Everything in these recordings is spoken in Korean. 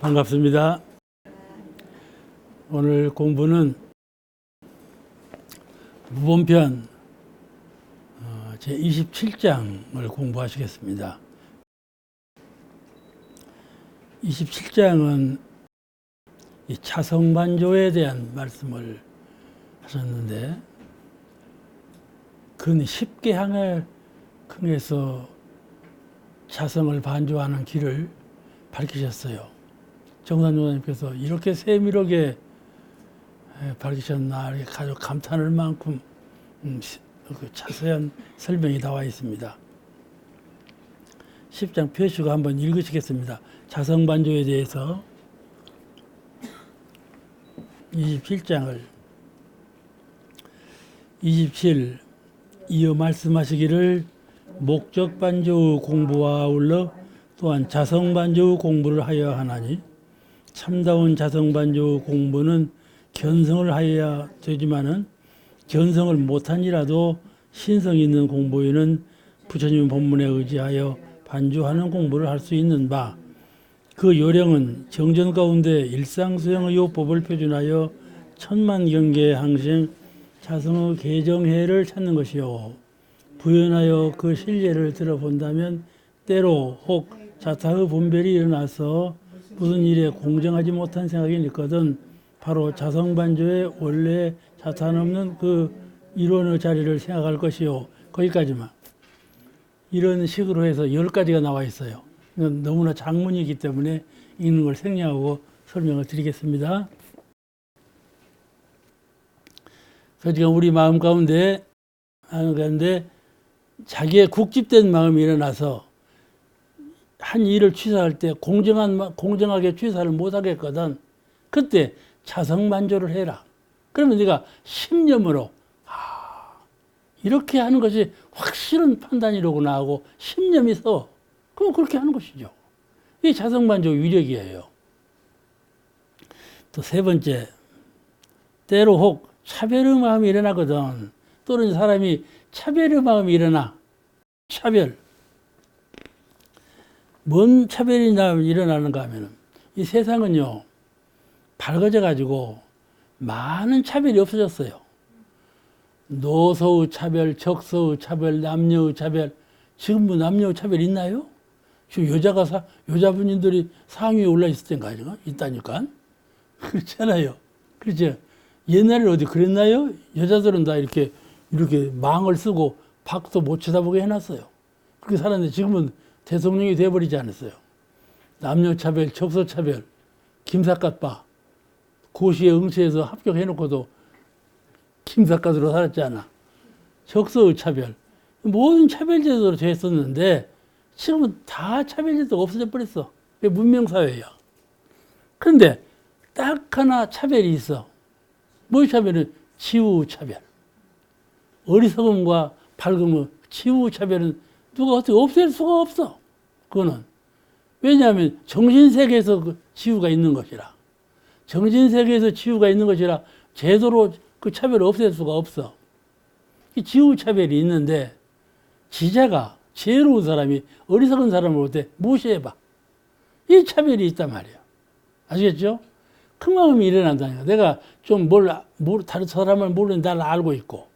반갑습니다. 오늘 공부는 무본편 제27장을 공부하시겠습니다. 27장은 이 차성반조에 대한 말씀을 하셨는데, 근 10개 항에서 차성을 반조하는 길을 밝히셨어요. 정산조사님께서 이렇게 세밀하게 밝히셨나 이렇게 아주 감탄할 만큼 그 자세한 설명이 나와 있습니다. 10장 표시고 한번 읽으시겠습니다. 차성반조에 대해서 27장을 27 이어 말씀하시기를 목적반조의 공부와 아울러 또한 자성반조의 공부를 하여야 하나니 참다운 자성반조의 공부는 견성을 하여야 되지만은 견성을 못하니라도 신성 있는 공부에는 부처님 본문에 의지하여 반조하는 공부를 할 수 있는 바, 그 요령은 정전 가운데 일상수행의 요법을 표준하여 천만경계 항생 자성의 개정해를 찾는 것이요, 부연하여 그 실례를 들어본다면 때로 혹 자타의 분별이 일어나서 무슨 일에 공정하지 못한 생각이 있거든 바로 자성반조의 원래 자탄 없는 그 이론의 자리를 생각할 것이요. 거기까지만. 이런 식으로 해서 10가지가 나와 있어요. 너무나 장문이기 때문에 읽는 걸 생략하고 설명을 드리겠습니다. 그래서 지금 우리 마음 가운데 자기의 국집된 마음이 일어나서 한 일을 취사할 때 공정하게 취사를 못하겠거든. 그때 자성반조를 해라. 그러면 네가 신념으로 이렇게 하는 것이 확실한 판단이로구나 하고 신념이 서. 그럼 그렇게 하는 것이죠. 이게 자성반조 위력이에요. 또 세 번째, 때로 혹 차별의 마음이 일어나거든. 또는 사람이 차별의 마음이 일어나. 차별. 뭔 차별이 일어나는가 하면 이 세상은요, 밝아져 가지고 많은 차별이 없어졌어요. 노소의 차별, 적소의 차별, 남녀의 차별. 지금 뭐 남녀의 차별 있나요? 지금 여자분들이 상위에 올라 있을 텐가, 있다니까. 그렇잖아요. 그렇죠. 옛날에 어디 그랬나요? 여자들은 다 이렇게 망을 쓰고 밖도 못 쳐다보게 해놨어요. 그렇게 살았는데 지금은 대통령이 돼버리지 않았어요. 남녀차별, 적소차별, 김삿갓바, 고시에 응시해서 합격해놓고도 김삿갓으로 살았잖아. 적소의 차별, 모든 차별제도로 됐었는데 지금은 다 차별제도가 없어져 버렸어. 그게 문명사회야. 그런데 딱 하나 차별이 있어. 뭐의 차별은? 치유 차별. 어리석음과 밝음의 치유 차별은 누가 어떻게 없앨 수가 없어. 그거는. 왜냐하면 정신세계에서 그 치유가 있는 것이라. 정신세계에서 치유가 있는 것이라 제대로 그 차별을 없앨 수가 없어. 이 치유 차별이 있는데 지자가 지혜로운 사람이 어리석은 사람을 볼 때 무시해봐. 이 차별이 있단 말이야. 아시겠죠? 큰 마음이 일어난다니까. 내가 좀 다른 사람을 모르는데 나를 알고 있고,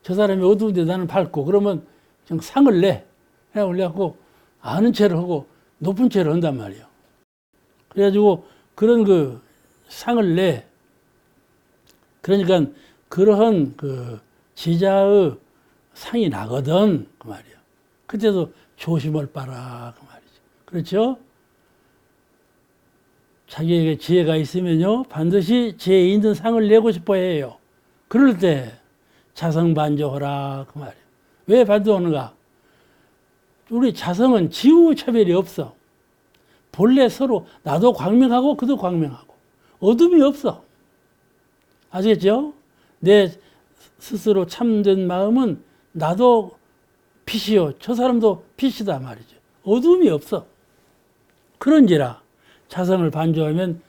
저 사람이 어두운데 나는 밝고, 그러면 좀 상을 내. 그래갖고 아는 체를 하고 높은 체를 한단 말이야. 그래가지고 그런 그 상을 내. 그러니까 그러한 그 지자의 상이 나거든. 그 말이야. 그때도 조심을 바라. 그 말이죠. 그렇죠? 자기에게 지혜가 있으면요, 반드시 지혜 있는 상을 내고 싶어 해요. 그럴 때 자성반조하라. 그 말이에요. 왜 반조하는가? 우리 자성은 지우차별이 없어. 본래 서로 나도 광명하고 그도 광명하고 어둠이 없어. 아시겠죠? 내 스스로 참된 마음은 나도 빛이요, 저 사람도 빛이다 말이죠. 어둠이 없어. 그런지라 자성을 반조하면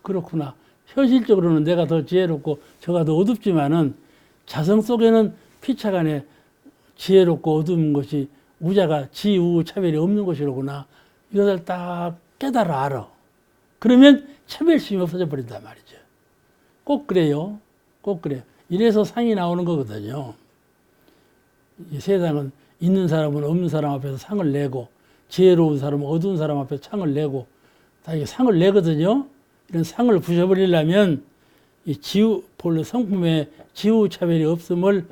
그렇구나. 현실적으로는 내가 더 지혜롭고 저가 더 어둡지만은 자성 속에는 피차간에 지혜롭고 어두운 것이 우자가 지우 차별이 없는 것이로구나. 이것을 딱 깨달아 알아. 그러면 차별심이 없어져 버린단 말이죠. 꼭 그래요. 꼭 그래요. 이래서 상이 나오는 거거든요. 이 세상은 있는 사람은 없는 사람 앞에서 상을 내고, 지혜로운 사람은 어두운 사람 앞에서 상을 내고, 다 이게 상을 내거든요. 이런 상을 부셔버리려면 이 본래 성품에 지우 차별이 없음을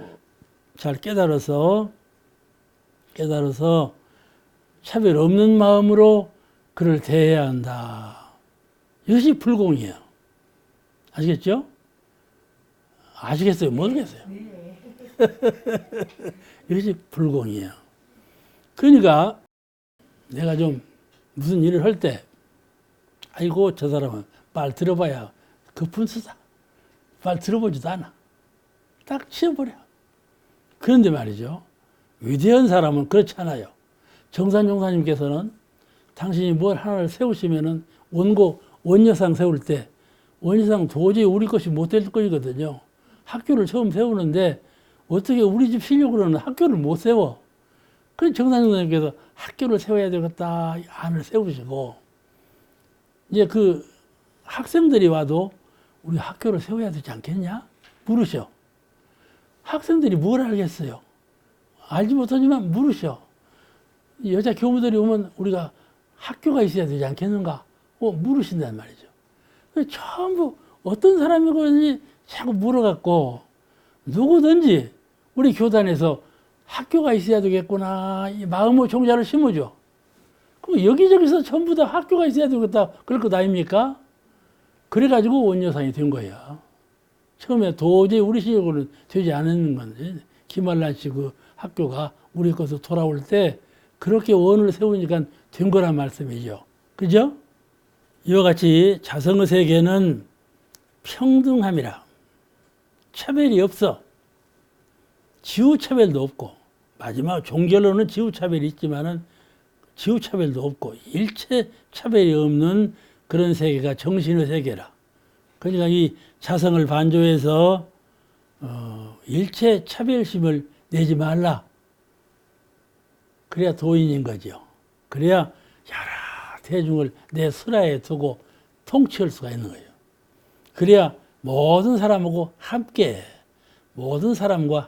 잘 깨달아서 차별 없는 마음으로 그를 대해야 한다. 이것이 불공이에요. 아시겠죠? 아시겠어요? 모르겠어요. 이것이 불공이에요. 그러니까 내가 좀 무슨 일을 할 때, 아이고 저 사람은 말 들어봐야 급은 수다. 말 들어보지도 않아. 딱 치워버려. 그런데 말이죠. 위대한 사람은 그렇지 않아요. 정산 용사님께서는 당신이 뭘 하나를 세우시면은 원여상 세울 때 원여상 도저히 우리 것이 못 될 것이거든요. 학교를 처음 세우는데 어떻게 우리 집 실력으로는 학교를 못 세워. 그래서 정산 용사님께서 학교를 세워야 되겠다 안을 세우시고, 이제 그 학생들이 와도 우리 학교를 세워야 되지 않겠냐? 물으셔. 학생들이 뭘 알겠어요? 알지 못하지만 물으셔. 여자 교무들이 오면 우리가 학교가 있어야 되지 않겠는가? 물으신단 말이죠. 전부 어떤 사람이든지 자꾸 물어갖고 누구든지 우리 교단에서 학교가 있어야 되겠구나 이 마음의 종자를 심어줘. 그럼 여기저기서 전부 다 학교가 있어야 되겠다 그럴 것 아닙니까? 그래가지고 원여상이 된 거예요. 처음에 도저히 우리 실력으로는 되지 않은 건데 김한란 씨 그 학교가 우리 것으로 돌아올 때 그렇게 원을 세우니까 된 거란 말씀이죠. 그죠? 이와 같이 자성의 세계는 평등함이라. 차별이 없어. 지우차별도 없고, 마지막 종결로는 지우차별이 있지만은 지우차별도 없고, 일체 차별이 없는 그런 세계가 정신의 세계라. 그러니까 이 자성을 반조해서 일체 차별심을 내지 말라. 그래야 도인인 거죠. 그래야 여러 대중을 내 슬하에 두고 통치할 수가 있는 거예요. 그래야 모든 사람과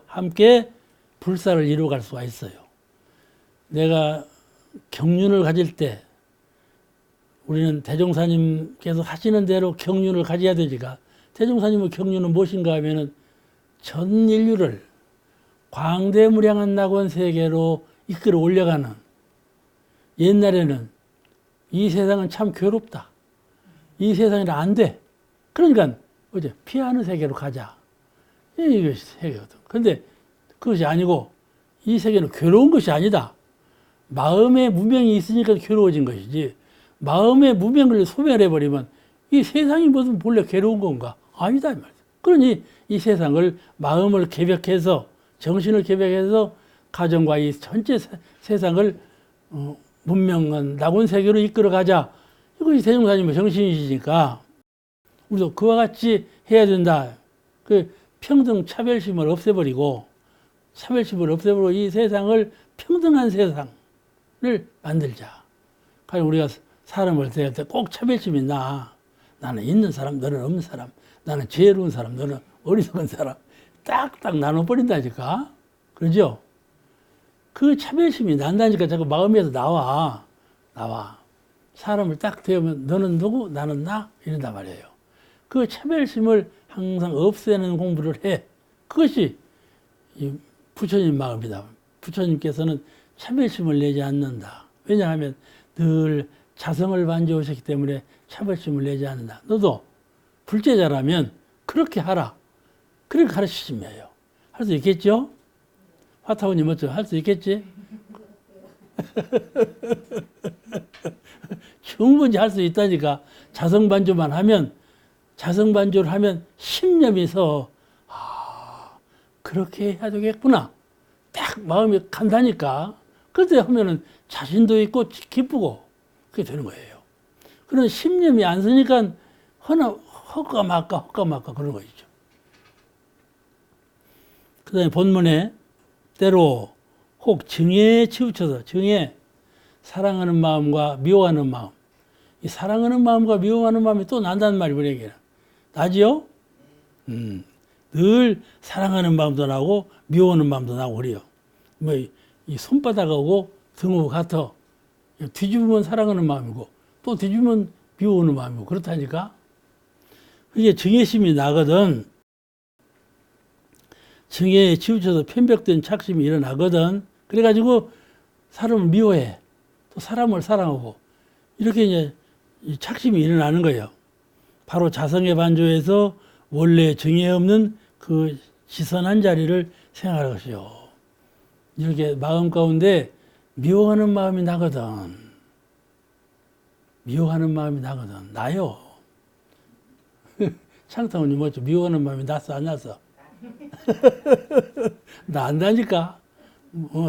함께 불사를 이루어갈 수가 있어요. 내가 경륜을 가질 때 우리는 대종사님께서 하시는 대로 경륜을 가져야 되지가, 대종사님의 경륜은 무엇인가 하면은 전 인류를 광대무량한 낙원 세계로 이끌어 올려가는, 옛날에는 이 세상은 참 괴롭다. 이 세상이 안 돼. 그러니까 피하는 세계로 가자. 이것이 세계거든. 그런데 그것이 아니고 이 세계는 괴로운 것이 아니다. 마음의 무명이 있으니까 괴로워진 것이지, 마음의 무명을 소멸해버리면 이 세상이 무슨 본래 괴로운 건가? 아니다. 이 말이야. 그러니 이 세상을 마음을 개벽해서, 정신을 개벽해서 가정과 이 전체 세상을 문명한 낙원 세계로 이끌어가자. 이것이 대종사님의 정신이시니까 우리도 그와 같이 해야 된다. 그 평등 차별심을 없애버리고 이 세상을 평등한 세상을 만들자. 그래서 우리가 사람을 대할 때 꼭 차별심이 나. 나는 있는 사람, 너는 없는 사람. 나는 지혜로운 사람, 너는 어리석은 사람. 딱딱 나눠버린다니까. 그러죠? 그 차별심이 난다니까 자꾸 마음에서 나와. 사람을 딱 대하면 너는 누구, 나는 나 이런단 말이에요. 그 차별심을 항상 없애는 공부를 해. 그것이 이 부처님 마음이다. 부처님께서는 차별심을 내지 않는다. 왜냐하면 늘 자성을 반조하셨기 때문에 차별심을 내지 않는다. 너도 불제자라면 그렇게 하라. 그렇게 가르치시면요. 할 수 있겠죠? 화타원님 어쩌? 할 수 있겠지? 충분히 할 수 있다니까. 자성반조만 하면, 자성반조를 하면 신념이 서, 그렇게 해야 되겠구나. 딱 마음이 간다니까. 그때 하면은 자신도 있고 기쁘고 그게 되는 거예요. 그런 신념이 안 서니까 허까 말까 그런 거죠. 그 다음에 본문에 때로 혹 증에 치우쳐서, 증에 사랑하는 마음과 미워하는 마음, 이 사랑하는 마음과 미워하는 마음이 또 난다는 말이 뭐냐. 나지요? 늘 사랑하는 마음도 나고 미워하는 마음도 나고 그래요. 뭐 이 손바닥하고 등하고 같아. 뒤집으면 사랑하는 마음이고 또 뒤집으면 미워하는 마음이고 그렇다니까. 이게 정의심이 나거든. 정의에 치우쳐서 편벽된 착심이 일어나거든. 그래가지고 사람을 미워해. 또 사람을 사랑하고 이렇게 이제 착심이 일어나는 거예요. 바로 자성의 반조에서 원래 정의 없는 그 지선한 자리를 생각할 것이요. 이렇게 마음 가운데 미워하는 마음이 나거든. 미워하는 마음이 나거든. 나요. 창타원님 뭐죠? 미워하는 마음이 났어 안 났어? 나 안다니까.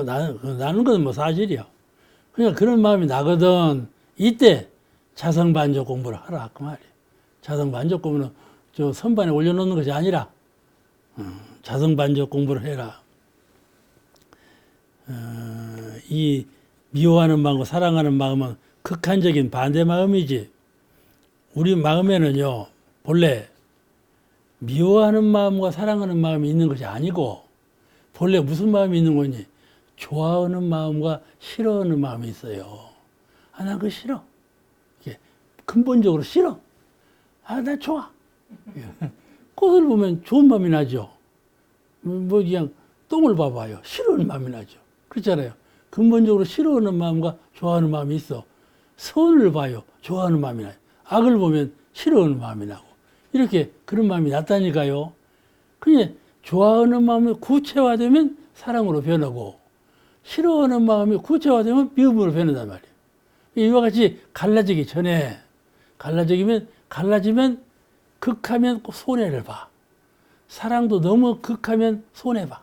나는 건 뭐 사실이야. 그러니까 그런 마음이 나거든. 이때 자성반조 공부를 하라 그 말이야. 자성반조 공부는 저 선반에 올려놓는 것이 아니라 자성반조 공부를 해라. 이 미워하는 마음과 사랑하는 마음은 극한적인 반대 마음이지. 우리 마음에는요 본래 미워하는 마음과 사랑하는 마음이 있는 것이 아니고 본래 무슨 마음이 있는 거니? 좋아하는 마음과 싫어하는 마음이 있어요. 아, 나 그거 싫어. 이게 근본적으로 싫어. 아, 나 좋아. 꽃을 보면 좋은 마음이 나죠. 뭐 그냥 똥을 봐봐요. 싫어하는 마음이 나죠. 그렇잖아요. 근본적으로 싫어하는 마음과 좋아하는 마음이 있어. 선을 봐요. 좋아하는 마음이 나요. 악을 보면 싫어하는 마음이 나고. 이렇게 그런 마음이 났다니까요. 그냥 좋아하는 마음이 구체화되면 사랑으로 변하고 싫어하는 마음이 구체화되면 미움으로 변한단 말이에요. 이와 같이 갈라지기 전에 갈라지면 극하면 손해를 봐. 사랑도 너무 극하면 손해봐.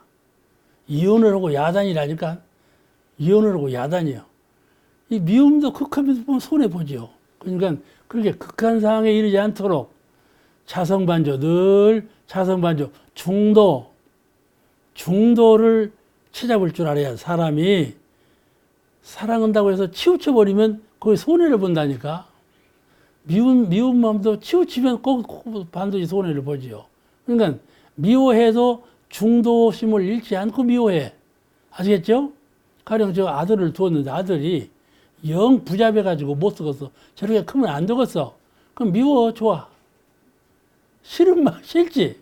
이혼을 하고 야단이라니까. 이혼을 하고 야단이요. 이 미움도 극하면서 보면 손해보죠. 그러니까 그렇게 극한 상황에 이르지 않도록 자성반조, 늘 자성반조, 중도를 찾아볼 줄 알아야 사람이 사랑한다고 해서 치우쳐버리면 거기 손해를 본다니까. 미운 마음도 치우치면 꼭 반드시 손해를 보지요. 그러니까 미워해도 중도심을 잃지 않고 미워해. 아시겠죠? 가령 저 아들을 두었는데 아들이 영 부잡해가지고 못 쓰겠어. 저렇게 크면 안 되겠어. 그럼 미워, 좋아. 싫은 막 싫지.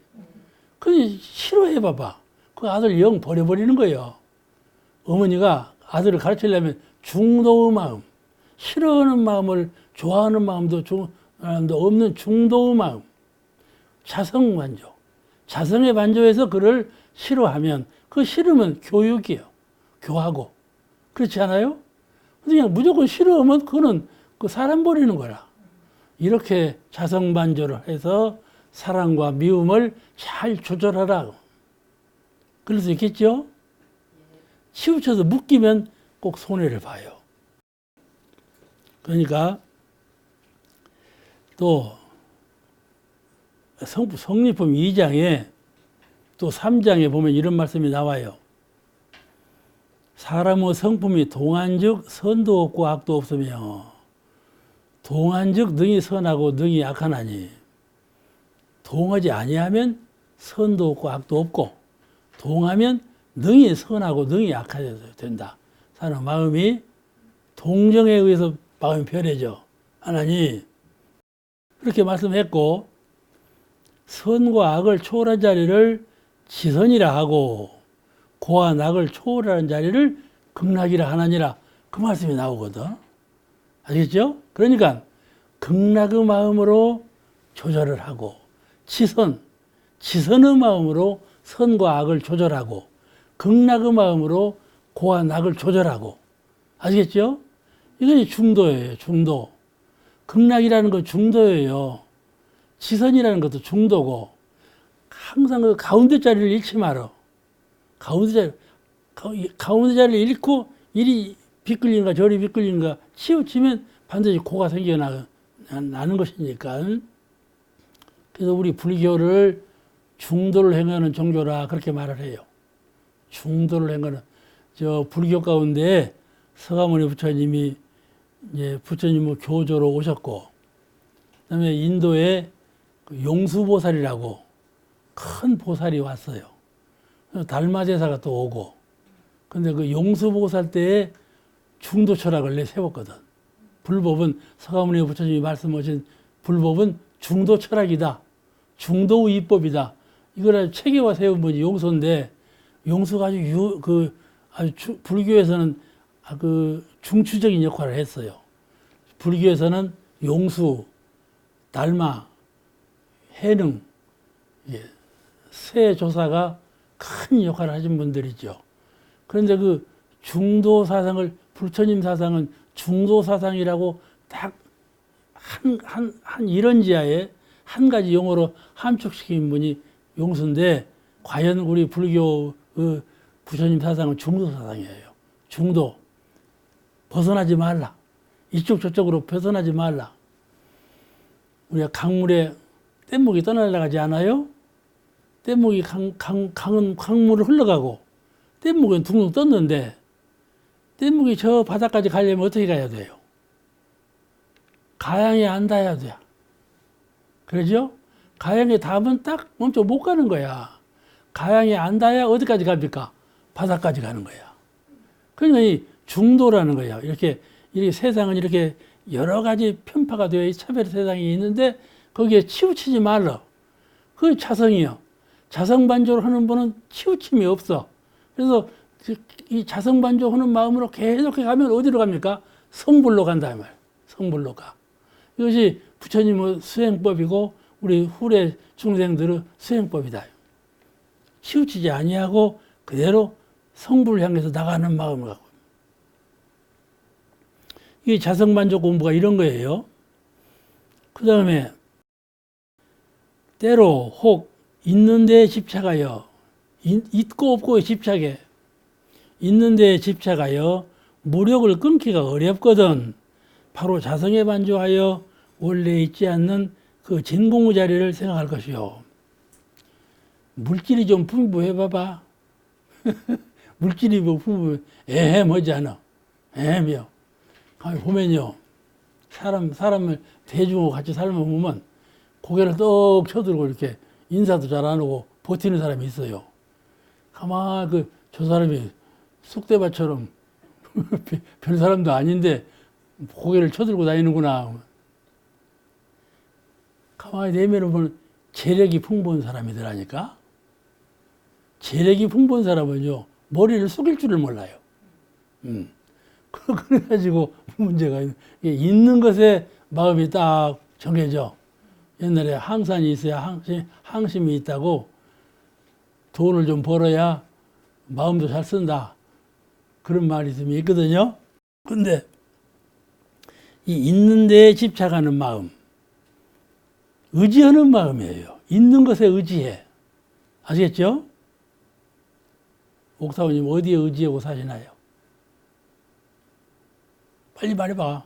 근데 싫어해봐봐. 그 아들 영 버려버리는 거예요. 어머니가 아들을 가르치려면 중도의 마음, 싫어하는 마음을 좋아하는 마음도 없는 중도의 마음, 자성반조. 자성의 반조에서 그를 싫어하면 그 싫으면 교육이에요. 교하고. 그렇지 않아요? 그냥 무조건 싫어하면 그거는 그 사람 버리는 거라. 이렇게 자성반조를 해서 사랑과 미움을 잘 조절하라. 그럴 수 있겠죠? 치우쳐서 묶이면 꼭 손해를 봐요. 그러니까 또 성리품 2장에 또 3장에 보면 이런 말씀이 나와요. 사람의 성품이 동안즉 선도 없고 악도 없으며 동안즉 능히 선하고 능히 악하나니 동하지 아니하면 선도 없고 악도 없고 동하면 능히 선하고 능히 악하게 된다. 사람 마음이 동정에 의해서 마음이 변해져. 하나니 그렇게 말씀했고 선과 악을 초월한 자리를 지선이라 하고 고와 낙을 초월하는 자리를 극락이라 하나니라. 그 말씀이 나오거든. 아시겠죠? 그러니까 극락의 마음으로 조절을 하고 지선의 마음으로 선과 악을 조절하고 극락의 마음으로 고와 낙을 조절하고. 아시겠죠? 이것이 중도예요. 중도. 극락이라는 건 중도예요. 지선이라는 것도 중도고 항상 그 가운데 자리를 잃지 말어. 가운데 자리를 잃고 이리 비끌리는가 저리 비끌리는가 치우치면 반드시 고가 생겨나는 것이니까. 그래서 우리 불교를 중도를 행하는 종교라 그렇게 말을 해요. 중도를 행하는. 저 불교 가운데 서가모니 부처님이 이제 부처님은 교조로 오셨고, 그다음에 인도에 그 용수보살이라고 큰 보살이 왔어요. 달마제사가 또 오고, 근데 그 용수보살 때에 중도 철학을 내세웠거든. 불법은 서가모니 부처님이 말씀하신 불법은 중도 철학이다. 중도 이법이다. 이걸 체계화 세운 분이 용수인데, 용수가 아주 불교에서는 그 중추적인 역할을 했어요. 불교에서는 용수, 달마, 해능, 세 조사가 큰 역할을 하신 분들이죠. 그런데 그 중도 사상을, 부처님 사상은 중도 사상이라고 딱 한 이런 지하에 한 가지 용어로 함축시킨 분이 용수인데, 과연 우리 불교 그 부처님 사상은 중도 사상이에요. 중도. 벗어나지 말라. 이쪽 저쪽으로 벗어나지 말라. 우리가 강물에 뗏목이 떠날라가지 않아요? 뗏목이 강물을 흘러가고, 뗏목은 둥둥 떴는데, 뗏목이 저 바닥까지 가려면 어떻게 가야 돼요? 가양에 안 닿아야 돼. 그러죠? 가양에 닿으면 딱 멈춰 못 가는 거야. 가양에 안 닿아야 어디까지 갑니까? 바닥까지 가는 거야. 그러니까 이 중도라는 거예요. 이렇게 세상은 이렇게 여러 가지 편파가 되어 차별 세상이 있는데, 거기에 치우치지 말라. 그게 자성이요. 자성반조를 하는 분은 치우침이 없어. 그래서 이 자성반조하는 마음으로 계속 가면 어디로 갑니까? 성불로 간다 말. 성불로 가. 이것이 부처님의 수행법이고 우리 후래 중생들의 수행법이다. 치우치지 아니하고 그대로 성불을 향해서 나가는 마음을 갖고. 이 자성반조 공부가 이런 거예요. 그 다음에 때로 혹 있는 데에 집착하여, 있고 없고에 집착해. 있는 데에 집착하여 무력을 끊기가 어렵거든. 바로 자성에 반조하여 원래 있지 않는 그 진공의 자리를 생각할 것이요. 물질이 좀 풍부해 봐봐. 물질이 뭐 풍부해. 애매하지 않아. 애매해요. 보면요. 사람을 대중하고 같이 살면 보면 고개를 떡 쳐들고 이렇게 인사도 잘 안 하고 버티는 사람이 있어요. 가만 저 사람이 쑥대밭처럼 별 사람도 아닌데 고개를 쳐들고 다니는구나. 가만히 내면을 보면 재력이 풍부한 사람이더라니까. 재력이 풍부한 사람은요, 머리를 숙일 줄을 몰라요. 그래가지고 문제가 있는 것에 마음이 딱 정해져. 옛날에 항산이 있어야 항심이 있다고, 돈을 좀 벌어야 마음도 잘 쓴다. 그런 말이 좀 있거든요. 근데 이 있는 데에 집착하는 마음, 의지하는 마음이에요. 있는 것에 의지해. 아시겠죠? 옥사원님 어디에 의지하고 사시나요? 빨리 말해봐.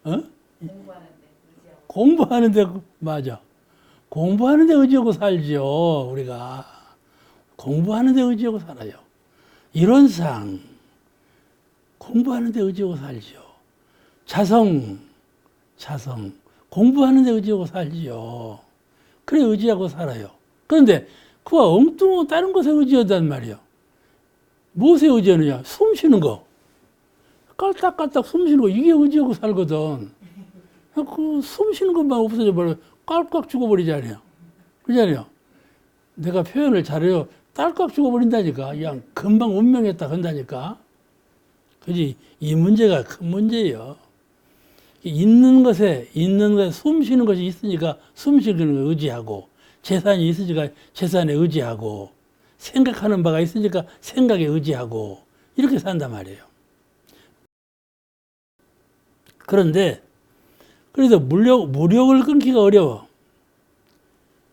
어? 공부하는데 맞아. 공부하는데 의지하고 살죠. 우리가 공부하는데 의지하고 살아요. 이론상 공부하는데 의지하고 살죠. 자성 공부하는데 의지하고 살지요. 그래 의지하고 살아요. 그런데 그와 엉뚱한 다른 것에 의지한단 말이에요. 무엇에 의지하느냐? 숨 쉬는 거. 깔딱깔딱 숨 쉬는 거. 이게 의지하고 살거든. 그 숨 쉬는 것만 없어져 버려. 깔깍 죽어버리잖아요. 그러잖아요. 내가 표현을 잘해요. 딸깍 죽어버린다니까. 그냥 금방 운명했다 한다니까. 그지? 이 문제가 큰 문제예요. 있는 것에 숨 쉬는 것이 있으니까 숨 쉬는 걸 의지하고, 재산이 있으니까 재산에 의지하고, 생각하는 바가 있으니까 생각에 의지하고, 이렇게 산단 말이에요. 그런데 그래서 무력을 끊기가 어려워.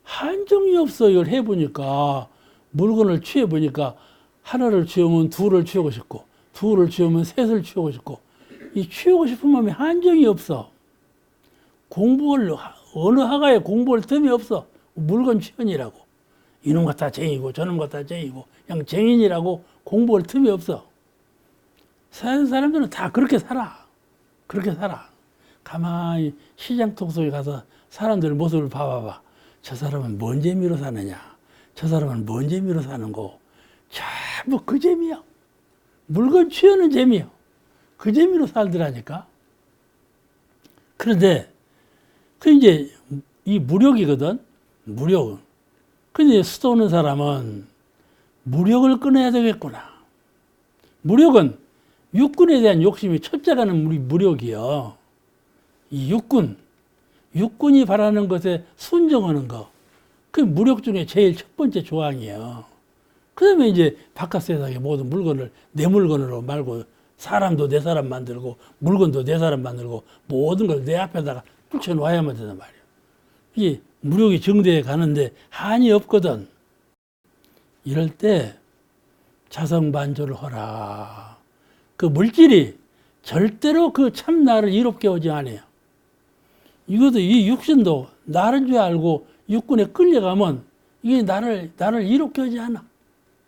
한정이 없어. 이걸 해보니까, 물건을 취해보니까 하나를 취하면 둘을 취하고 싶고, 둘을 취하면 셋을 취하고 싶고, 이 취하고 싶은 마음에 한정이 없어. 어느 하가에 공부할 틈이 없어. 물건 취연이라고. 이놈 같다 쟁이고 저놈 같다 쟁이고 그냥 쟁인이라고 공부할 틈이 없어. 사는 사람들은 다 그렇게 살아. 그렇게 살아. 가만히 시장 톡톡에 가서 사람들 모습을 봐봐봐. 저 사람은 뭔 재미로 사느냐. 저 사람은 뭔 재미로 사는 거. 전부 그 재미야. 물건 취하는 재미야. 그 재미로 살더라니까. 그런데 그 이제 이 무력이거든. 무력. 근데 수도는 사람은 무력을 끊어야 되겠구나. 무력은 육군에 대한 욕심이 첫째가는 우리 무력이요. 이 육군이 바라는 것에 순종하는 거. 그 무력 중에 제일 첫 번째 조항이에요. 그 다음에 이제 바깥 세상의 모든 물건을 내 물건으로 말고 사람도 내 사람 만들고 물건도 내 사람 만들고 모든 걸 내 앞에다가 붙여놓아야만 된단 말이에요. 이게 무력이 정대해 가는데 한이 없거든. 이럴 때 자성반조를 하라. 그 물질이 절대로 그 참 나를 이롭게 오지 않아요. 이것도 이 육신도 나를 줄 알고 육군에 끌려가면 이게 나를 이롭게 하지 않아.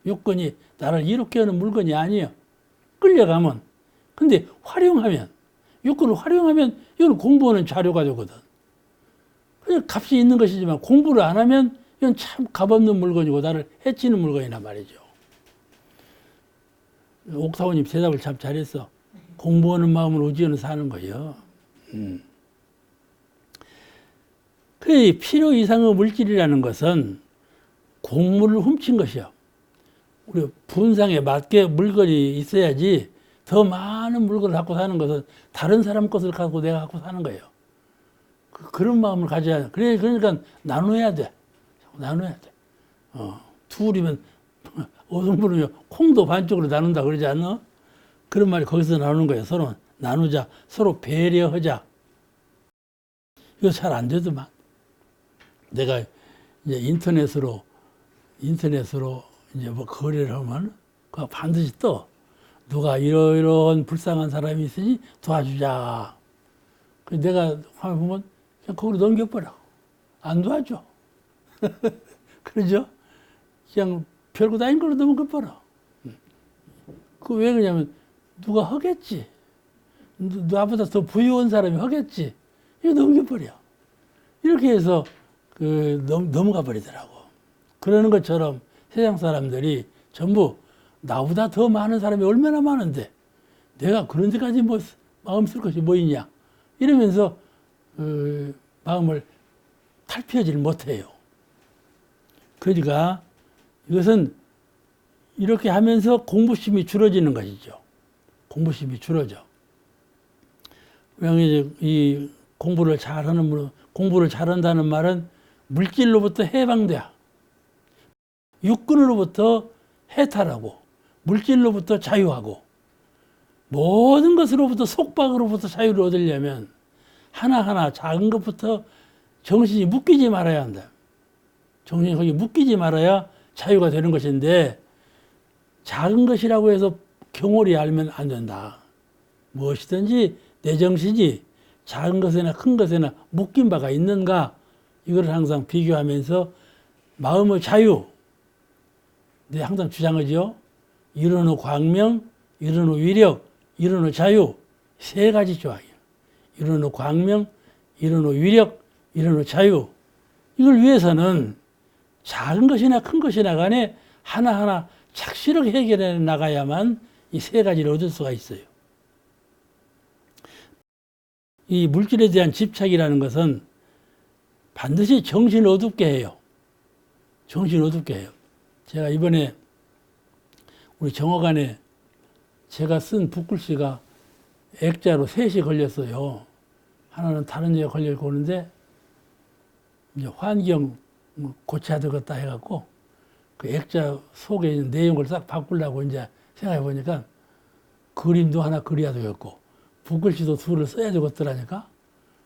육군이 나를 이롭게 하는 물건이 아니에요. 끌려가면. 근데 활용하면, 육군을 활용하면 이건 공부하는 자료가 되거든. 그냥 값이 있는 것이지만 공부를 안 하면 이건 참 값없는 물건이고 나를 해치는 물건이란 말이죠. 옥사오님 대답을 참 잘했어. 공부하는 마음으로 의지하는 사는 거예요. 그 필요 이상의 물질이라는 것은 공물을 훔친 것이요. 우리 분상에 맞게 물건이 있어야지 더 많은 물건을 갖고 사는 것은 다른 사람 것을 갖고 내가 갖고 사는 거예요. 그런 마음을 가져야 돼. 그러니까 나눠야 돼. 나눠야 돼. 둘이면 어떤 분은 콩도 반쪽으로 나눈다 그러지 않나? 그런 말이 거기서 나오는 거예요. 서로 나누자. 서로 배려하자. 이거 잘 안 되더만. 내가 이제 인터넷으로 이제 뭐 거래를 하면 그거 반드시 떠. 누가 이런 불쌍한 사람이 있으니 도와주자. 내가 화면 보면 그냥 거기로 넘겨버려. 안 도와줘. 그러죠? 그냥 별거 다닌 걸로 넘겨버려. 그 왜 그러냐면 누가 하겠지. 나보다 더 부유한 사람이 하겠지. 이거 넘겨버려. 이렇게 해서 넘어가 버리더라고. 그러는 것처럼 세상 사람들이 전부 나보다 더 많은 사람이 얼마나 많은데 내가 그런 데까지 뭐 마음 쓸 것이 뭐 있냐. 이러면서 마음을 탈피하지를 못해요. 그러니까 이것은 이렇게 하면서 공부심이 줄어지는 것이죠. 공부심이 줄어져. 왜냐하면 이 공부를 잘한다는 말은 물질로부터 해방돼야. 육군으로부터 해탈하고 물질로부터 자유하고 모든 것으로부터 속박으로부터 자유를 얻으려면 하나하나 작은 것부터 정신이 묶이지 말아야 한다. 정신이 거기 묶이지 말아야 자유가 되는 것인데 작은 것이라고 해서 경홀히 알면 안 된다. 무엇이든지 내 정신이 작은 것이나 큰 것이나 묶인 바가 있는가 이걸 항상 비교하면서 마음의 자유 내가 항상 주장하죠. 이론의 광명, 이론의 위력, 이론의 자유 세 가지 조항이에요. 이론의 광명, 이론의 위력, 이론의 자유 이걸 위해서는 작은 것이나 큰 것이나 간에 하나하나 착실하게 해결해 나가야만 이 세 가지를 얻을 수가 있어요. 이 물질에 대한 집착이라는 것은 반드시 정신을 어둡게 해요. 정신을 어둡게 해요. 제가 이번에 우리 정화관에 제가 쓴 붓글씨가 액자로 셋이 걸렸어요. 하나는 다른 데에 걸려있고 오는데 이제 환경 고쳐야 되겠다 해갖고 그 액자 속에 있는 내용을 싹 바꾸려고 이제 생각해 보니까 그림도 하나 그려야 되겠고 붓글씨도 둘을 써야 되겠더라니까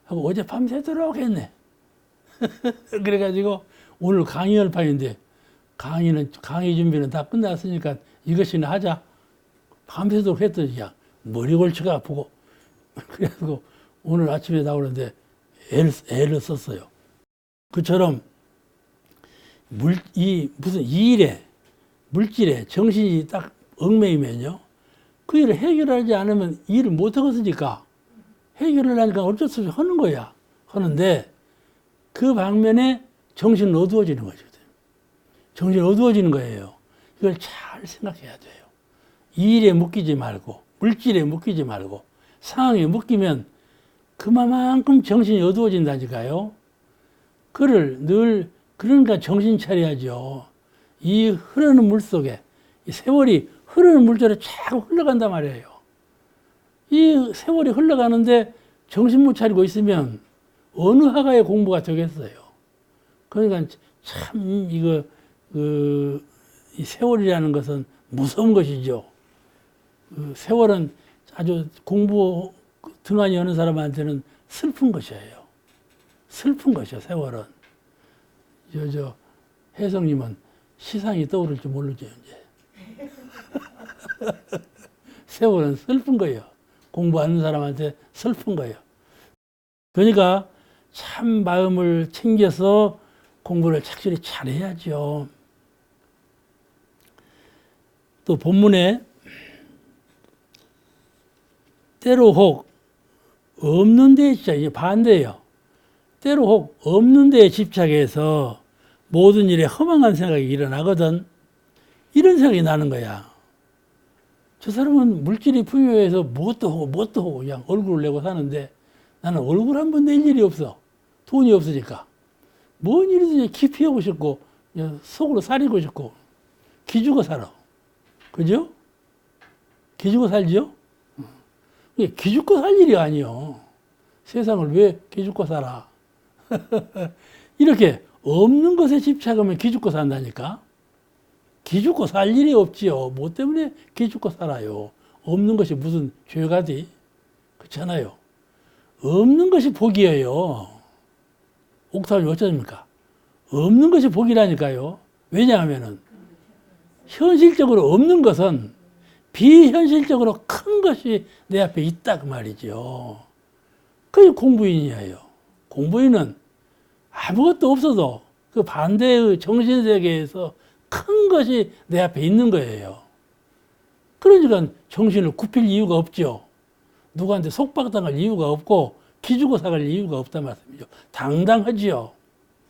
하고 어제 밤새도록 했네. 그래가지고 오늘 강의할 판인데 강의 준비는 다 끝났으니까 이것이나 하자. 밤새도록 했더니 야 머리 골치가 아프고 그래서 오늘 아침에 나오는데 애를 썼어요. 그처럼 무슨 이 일에 물질에 정신이 딱 얽매이면요 그 일을 해결하지 않으면 일을 못 하겠으니까 해결을 하니까 어쩔 수 없이 하는 거야. 하는데 그 방면에 정신은 어두워지는 거죠. 정신이 어두워지는 거예요. 이걸 잘 생각해야 돼요. 이 일에 묶이지 말고 물질에 묶이지 말고 상황에 묶이면 그만큼 정신이 어두워진다니까요. 그를 늘 그러니까 정신 차려야죠. 이 흐르는 물 속에 이 세월이 흐르는 물처럼 자꾸 흘러간단 말이에요. 이 세월이 흘러가는데 정신 못 차리고 있으면 어느 하가의 공부가 되겠어요. 그러니까 참 이 세월이라는 것은 무서운 것이죠. 세월은 아주 공부 등한히 하는 사람한테는 슬픈 것이에요. 슬픈 것이요, 세월은. 혜성님은 시상이 떠오를지 모르죠, 이제. 세월은 슬픈 거예요. 공부하는 사람한테 슬픈 거예요. 그러니까 참 마음을 챙겨서 공부를 착실히 잘해야죠. 또 본문에 때로 혹 없는 데에 집착, 이게 반대예요. 때로 혹 없는 데에 집착해서 모든 일에 허망한 생각이 일어나거든. 이런 생각이 나는 거야. 저 사람은 물질이 풍요해서 무엇도 하고 그냥 얼굴을 내고 사는데 나는 얼굴 한 번 낼 일이 없어. 돈이 없으니까. 뭔 일이든지 기피하고 싶고 속으로 사리고 싶고 기죽어 살아. 그죠? 기죽어 살죠? 기죽고 살 일이 아니요. 세상을 왜 기죽고 살아? 이렇게 없는 것에 집착하면 기죽고 산다니까. 기죽고 살 일이 없지요. 뭐 때문에 기죽고 살아요? 없는 것이 무슨 죄가지? 그렇잖아요. 없는 것이 복이에요. 옥탑이 어쩌십니까? 없는 것이 복이라니까요. 왜냐하면은 현실적으로 없는 것은 비현실적으로 큰 것이 내 앞에 있다 그 말이죠. 그게 공부인이에요. 공부인은 아무것도 없어도 그 반대의 정신세계에서 큰 것이 내 앞에 있는 거예요. 그러니까 정신을 굽힐 이유가 없죠. 누구한테 속박당할 이유가 없고 기죽어 사갈 이유가 없단 말씀이죠. 당당하지요.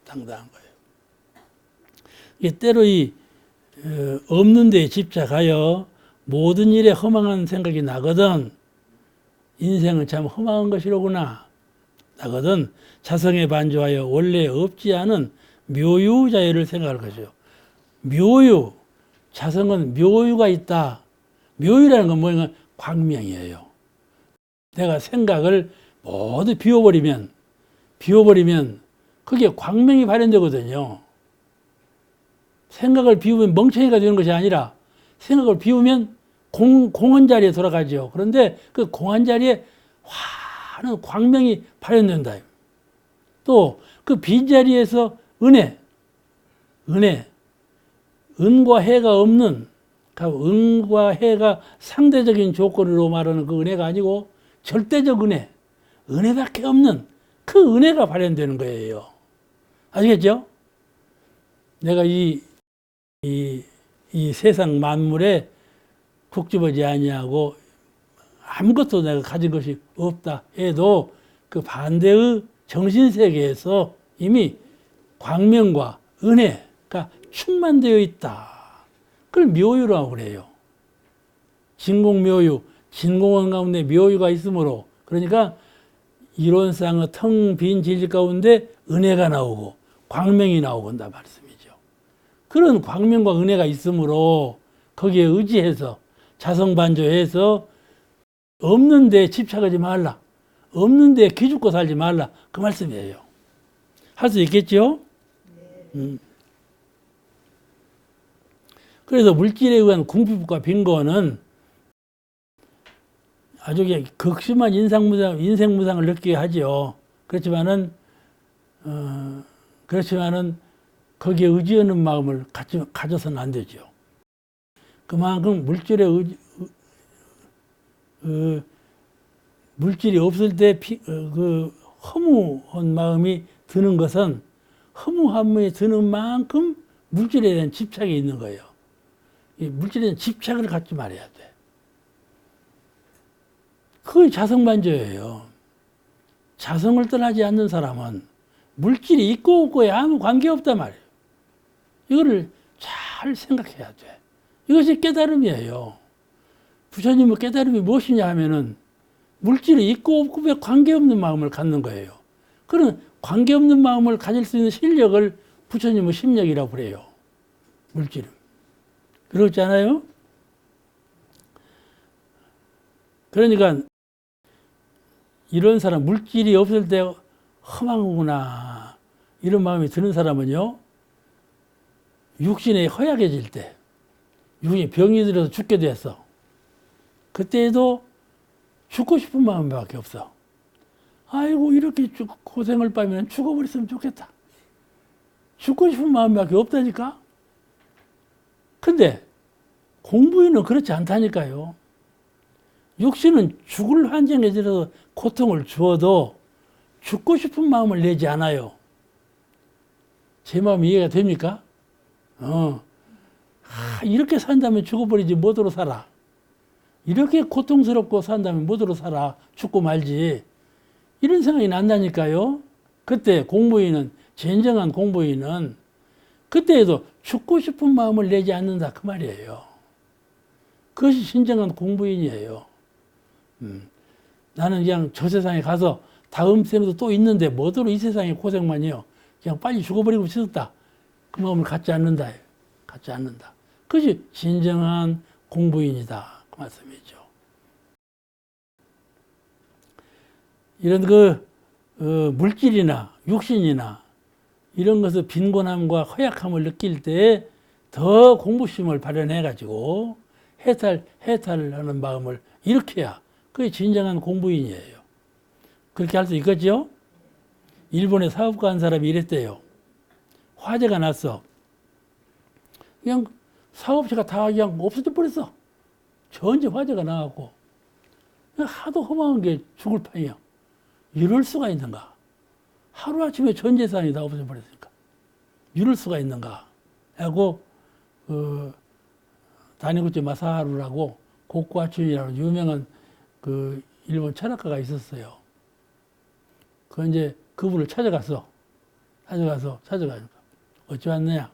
당당한 거예요. 이게 때로 없는 데에 집착하여 모든 일에 허망한 생각이 나거든. 인생은 참 허망한 것이로구나. 나거든. 자성에 반조하여 원래 없지 않은 묘유자유를 생각할 것이요. 묘유. 자성은 묘유가 있다. 묘유라는 건 뭐냐? 광명이에요. 내가 생각을 모두 비워버리면 그게 광명이 발현되거든요. 생각을 비우면 멍청이가 되는 것이 아니라 생각을 비우면 공한 자리에 돌아가죠. 그런데 그 공한 자리에 환한 광명이 발현된다. 또 그 빈자리에서 은과 해가 없는, 은과 해가 상대적인 조건으로 말하는 그 은혜가 아니고 절대적 은혜밖에 없는 그 은혜가 발현되는 거예요. 아시겠죠? 내가 이 세상 만물에 국집어지 아니하고 아무것도 내가 가진 것이 없다 해도 그 반대의 정신세계에서 이미 광명과 은혜가 충만되어 있다. 그걸 묘유라고 그래요. 진공묘유, 진공원 가운데 묘유가 있으므로, 그러니까 이론상의 텅 빈 진실 가운데 은혜가 나오고 광명이 나오고 한다 말씀이죠. 그런 광명과 은혜가 있으므로 거기에 의지해서 자성반조해서 없는 데 집착하지 말라. 없는 데 기죽고 살지 말라. 그 말씀이에요. 할 수 있겠죠? 그래서 물질에 의한 궁핍과 빈곤은 아주 극심한 인생 무상을 느끼게 하죠. 그렇지만은 거기에 의지하는 마음을 가져서는 안 되죠. 그만큼 물질이 없을 때 허무한 마음이 드는 것은 허무한 마음이 드는 만큼 물질에 대한 집착이 있는 거예요. 이 물질에 대한 집착을 갖지 말아야 돼. 그게 자성만조예요. 자성을 떠나지 않는 사람은 물질이 있고 없고에 아무 관계없단 말이에요. 이거를 잘 생각해야 돼. 이것이 깨달음이에요. 부처님의 깨달음이 무엇이냐 하면은 물질이 있고 없고에 관계없는 마음을 갖는 거예요. 그런 관계없는 마음을 가질 수 있는 실력을 부처님의 심력이라고 그래요. 물질은. 그렇지 않아요? 그러니까 이런 사람, 물질이 없을 때 험하구나 이런 마음이 드는 사람은요, 육신이 허약해질 때, 육신이 병이 들어서 죽게 됐어. 그때에도 죽고 싶은 마음밖에 없어. 아이고 이렇게 고생을 빠면 죽어버렸으면 좋겠다. 죽고 싶은 마음밖에 없다니까. 근데 공부인은 그렇지 않다니까요. 육신은 죽을 환경에 들어서 고통을 주어도 죽고 싶은 마음을 내지 않아요. 제 마음이 이해가 됩니까? 이렇게 산다면 죽어버리지 뭐더러 살아. 이렇게 고통스럽고 산다면 뭐더러 살아. 죽고 말지. 이런 생각이 난다니까요. 그때 공부인은, 진정한 공부인은 그때에도 죽고 싶은 마음을 내지 않는다 그 말이에요. 그것이 진정한 공부인이에요. 나는 그냥 저 세상에 가서 다음 생에도 또 있는데 뭐더러 이 세상에 고생만 해요. 그냥 빨리 죽어버리고 싶었다. 그 마음을 갖지 않는다. 갖지 않는다. 그것이 진정한 공부인이다. 그 말씀이죠. 이런 물질이나 육신이나 이런 것을 빈곤함과 허약함을 느낄 때 더 공부심을 발현해가지고 해탈을 하는 마음을 일으켜야 그게 진정한 공부인이에요. 그렇게 할 수 있겠죠? 일본에 사업가 한 사람이 이랬대요. 화재가 났어. 그냥 사업체가 다 그냥 없어져 버렸어. 전체 화재가 나갖고. 하도 허망한 게 죽을 판이야. 이럴 수가 있는가? 하루아침에 전 재산이 다 없어져 버렸으니까. 이럴 수가 있는가? 하고, 다니구치 마사하루라고 고쿠아춘이라는 유명한 일본 철학가가 있었어요. 이제 그분을 찾아가서 어찌 왔느냐?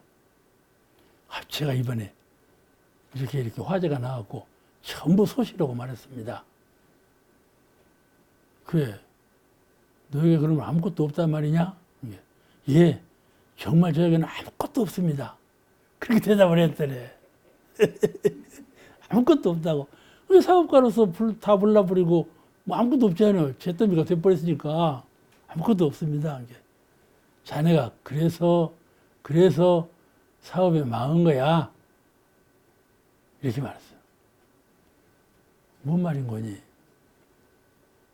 제가 이번에 이렇게 화재가 나왔고 전부 소시라고 말했습니다. 그래, 너에게 그러면 아무것도 없단 말이냐? 예, 정말 저에게는 아무것도 없습니다. 그렇게 대답을 했더래. 아무것도 없다고. 사업가로서 다 불러버리고 뭐 아무것도 없잖아요. 잿더미가 돼버렸으니까 아무것도 없습니다. 자네가 그래서 사업에 망한 거야. 이렇게 말했어요. 뭔 말인 거니?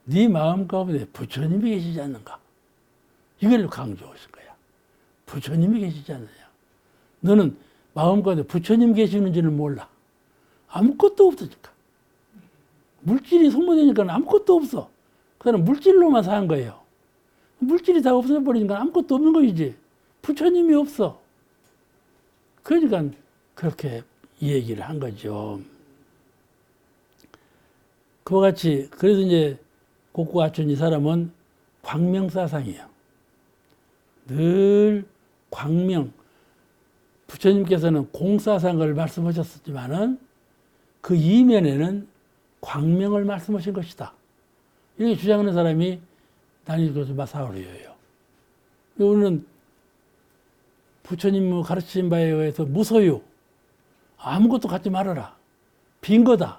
네 마음 가운데 부처님이 계시지 않는가? 이걸 강조하신 거야. 부처님이 계시지 않느냐? 너는 마음 가운데 부처님 계시는지는 몰라. 아무것도 없으니까. 물질이 소모되니까 아무것도 없어. 그냥 물질로만 사는 거예요. 물질이 다 없어버리니까 아무것도 없는 거이지. 부처님이 없어. 그러니까 그렇게 이 얘기를 한 거죠. 그와 같이, 그래서 이제 고쿠아춘 이 사람은 광명사상이에요. 늘 광명. 부처님께서는 공사상을 말씀하셨지만은 그 이면에는 광명을 말씀하신 것이다. 이렇게 주장하는 사람이 다니구치 마사하루예요. 우리는 부처님 가르치신 바에 의해서 무소유, 아무것도 갖지 말아라, 빈 거다,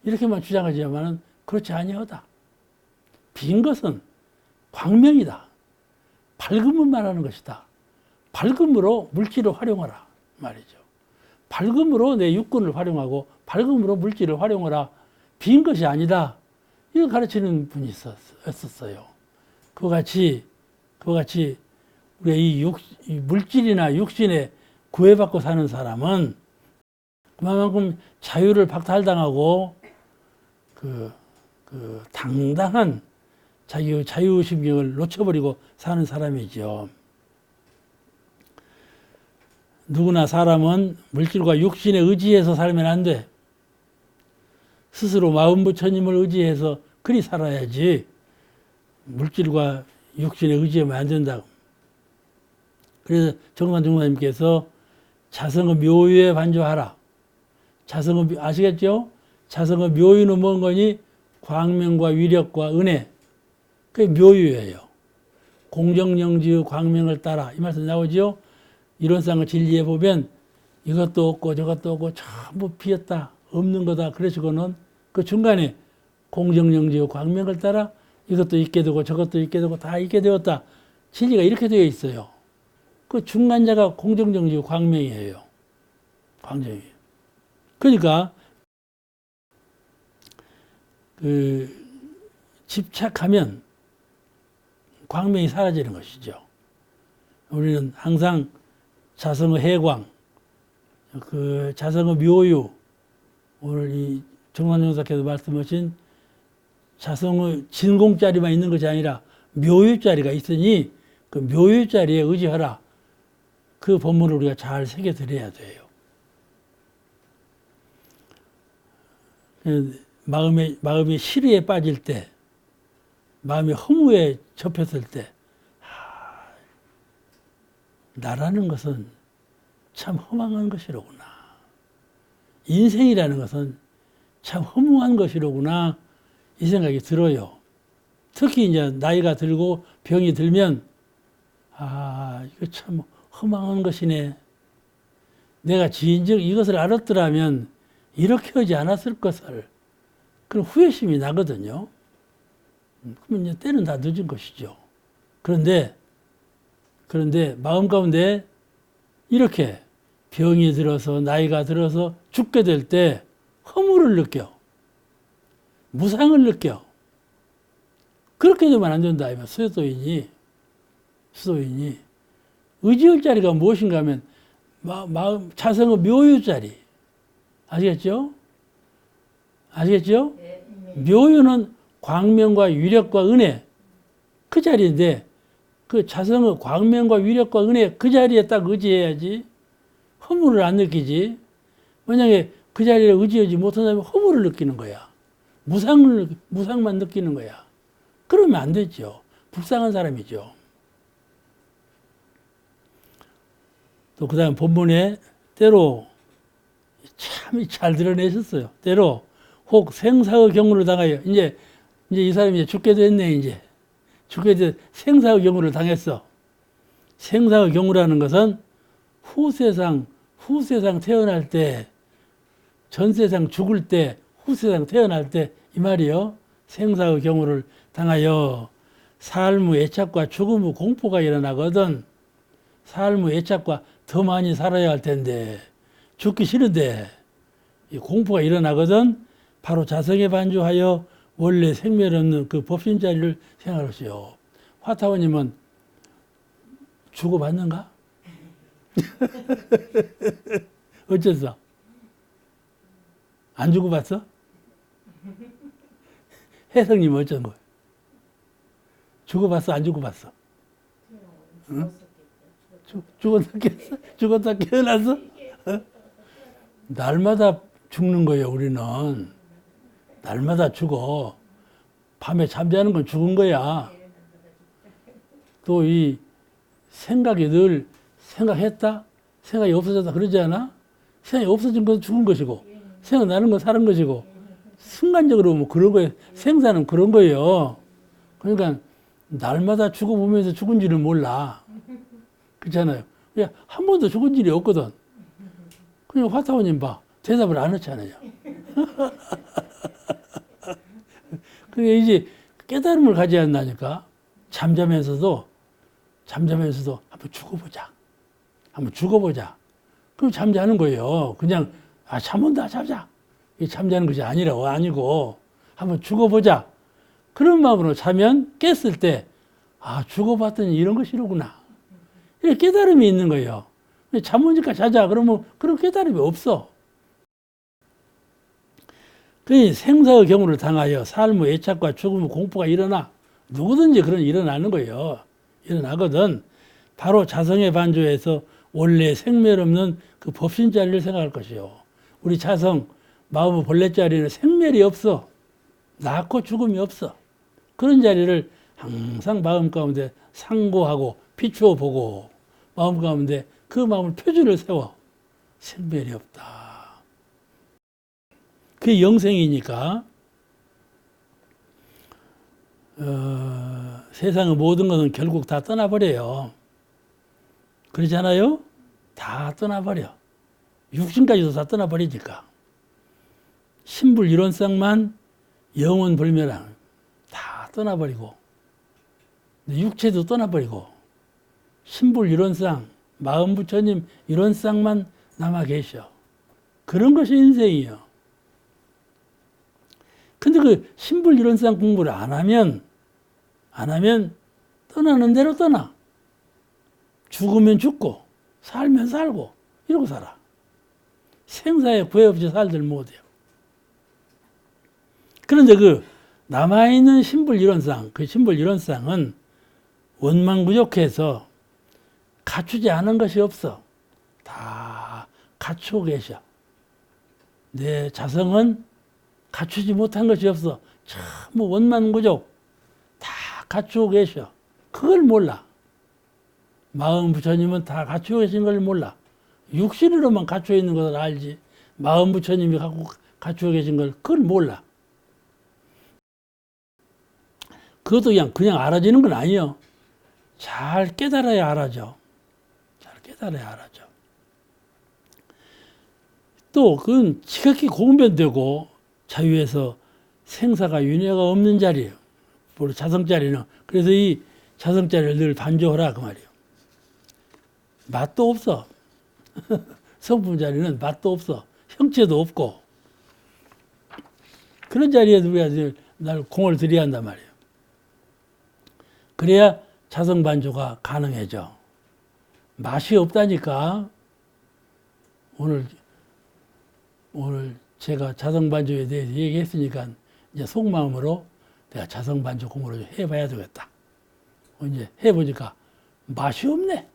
이렇게만 주장하지만은 그렇지 아니하다. 빈 것은 광명이다. 밝음을 말하는 것이다. 밝음으로 물질을 활용하라 말이죠. 밝음으로 내 육군을 활용하고 밝음으로 물질을 활용하라. 빈 것이 아니다. 이거 가르치는 분이 있었어요. 그와 같이 우리가 이 물질이나 육신에 구애받고 사는 사람은 그만큼 자유를 박탈당하고 당당한 자기 자유심경을 놓쳐버리고 사는 사람이죠. 누구나 사람은 물질과 육신에 의지해서 살면 안 돼. 스스로 마음 부처님을 의지해서 그리 살아야지 물질과 육신에 의지하면 안 된다고. 그래서 정산 종사님께서 자성의 묘유에 반조하라. 자성의 아시겠죠? 자성의 묘유는 뭔 거니? 광명과 위력과 은혜. 그게 묘유예요. 공정영지의 광명을 따라 이 말씀 나오죠? 이론상의 진리에 보면 이것도 없고 저것도 없고 전부 비었다. 없는 거다. 그러시고는 그 중간에 공정영지의 광명을 따라 이것도 있게 되고 저것도 있게 되고 다 있게 되었다. 진리가 이렇게 되어 있어요. 그 중간자가 공정정지의 광명이에요. 광정이에요. 그러니까 그 집착하면 광명이 사라지는 것이죠. 우리는 항상 자성의 해광, 그 자성의 묘유, 오늘 이 정관용사께서 말씀하신 자성의 진공자리만 있는 것이 아니라 묘유자리가 있으니 그 묘유자리에 의지하라. 그 본문을 우리가 잘 새겨드려야 돼요. 마음이 시리에 빠질 때, 마음이 허무에 접혔을 때, 나라는 것은 참 허망한 것이로구나. 인생이라는 것은 참 허무한 것이로구나. 이 생각이 들어요. 특히 이제 나이가 들고 병이 들면, 이거 참 허망한 것이네. 내가 진즉 이것을 알았더라면 이렇게 하지 않았을 것을. 그런 후회심이 나거든요. 그러면 이제 때는 다 늦은 것이죠. 그런데 마음 가운데 이렇게 병이 들어서 나이가 들어서 죽게 될 때 허물을 느껴. 무상을 느껴. 그렇게 되면 안 된다. 수도인이 의지할 자리가 무엇인가 하면 마음 자성의 묘유 자리. 아시겠죠? 네. 묘유는 광명과 위력과 은혜 그 자리인데 그 자성의 광명과 위력과 은혜 그 자리에 딱 의지해야지 허물을 안 느끼지. 만약에 그 자리에 의지하지 못한다면 허물을 느끼는 거야. 무상만 느끼는 거야. 그러면 안 되죠. 불쌍한 사람이죠. 또 그 다음 본문에 때로 참 잘 드러내셨어요. 때로 혹 생사의 경우를 당하여 이제 이 사람이 죽게 됐네. 이제 죽게 돼 생사의 경우를 당했어. 생사의 경우라는 것은 후세상 태어날 때, 전세상 죽을 때, 후세상 태어날 때 이 말이요. 생사의 경우를 당하여 삶의 애착과 죽음의 공포가 일어나거든. 삶의 애착과 더 많이 살아야 할 텐데 죽기 싫은데 이 공포가 일어나거든. 바로 자성에 반주하여 원래 생멸 없는 그 법신자리를 생각하시오. 화타원님은 주고받는가? 어째서? 안 주고받어? 혜성님은 어쩐 거야? 주고받어? 안 주고받어? 응? 죽었다 깨어났어? 어? 날마다 죽는 거예요, 우리는. 날마다 죽어. 밤에 잠자는 건 죽은 거야. 또 이 생각이 늘 생각했다? 생각이 없어졌다 그러지 않아? 생각이 없어진 건 죽은 것이고, 생각나는 건 사는 것이고, 순간적으로 뭐 그런 거예요. 생사는 그런 거예요. 그러니까 날마다 죽어보면서 죽은지를 몰라. 그렇잖아요. 그냥 한 번도 죽은 일이 없거든. 그냥 화타원님 봐. 대답을 안 했잖아요. 그게 이제 깨달음을 가져야 한다니까. 잠자면서도 한번 죽어보자. 그럼 잠자는 거예요. 그냥 잠온다 자자. 이게 잠자는 것이 아니고 한번 죽어보자. 그런 마음으로 자면 깼을 때 죽어봤더니 이런 것이로구나. 이렇게 깨달음이 있는 거예요. 잠 오니까 자자. 그러면 그런 깨달음이 없어. 그 생사의 경우를 당하여 삶의 애착과 죽음의 공포가 일어나. 누구든지 그런 일어나는 거예요. 일어나거든. 바로 자성의 반조에서 원래 생멸 없는 그 법신자리를 생각할 것이요. 우리 자성, 마음의 본래 자리는 생멸이 없어. 낳고 죽음이 없어. 그런 자리를 항상 마음 가운데 상고하고 비추어 보고 마음 가운데 그 마음을 표준을 세워. 생별이 없다. 그게 영생이니까 세상의 모든 것은 결국 다 떠나버려요. 그렇잖아요? 다 떠나버려. 육신까지도 다 떠나버리니까. 신불이론상만 영원불멸한 다 떠나버리고 육체도 떠나버리고 신불이론상 마음부처님 이론상만 남아 계셔. 그런 것이 인생이요. 근데 그 신불이론상 공부를 안 하면 떠나는 대로 떠나. 죽으면 죽고 살면 살고 이러고 살아. 생사에 구애 없이 살들 못해요. 그런데 그 남아있는 신불이론상, 그 신불이론상은 원망부족해서 갖추지 않은 것이 없어. 다 갖추고 계셔. 내 자성은 갖추지 못한 것이 없어. 전부 원망부족 다 갖추고 계셔. 그걸 몰라. 마음 부처님은 다 갖추고 계신 걸 몰라. 육신으로만 갖추어 있는 것을 알지. 마음 부처님이 갖추어 계신 걸 그걸 몰라. 그것도 그냥 알아지는 건 아니에요. 잘 깨달아야 알아져. 잘 깨달아야 알아져. 또 그건 지극히 공변되고 자유에서 생사가 윤회가 없는 자리예요. 바로 자성자리는. 그래서 이 자성자리를 늘 반조하라 그 말이에요. 맛도 없어. 성품 자리는 맛도 없어. 형체도 없고. 그런 자리에 우리가 날 공을 들여야 한단 말이에요. 그래야 자성반조가 가능해져. 맛이 없다니까. 오늘 제가 자성반조에 대해서 얘기했으니까 이제 속마음으로 내가 자성반조 공부를 해봐야 되겠다. 이제 해보니까 맛이 없네.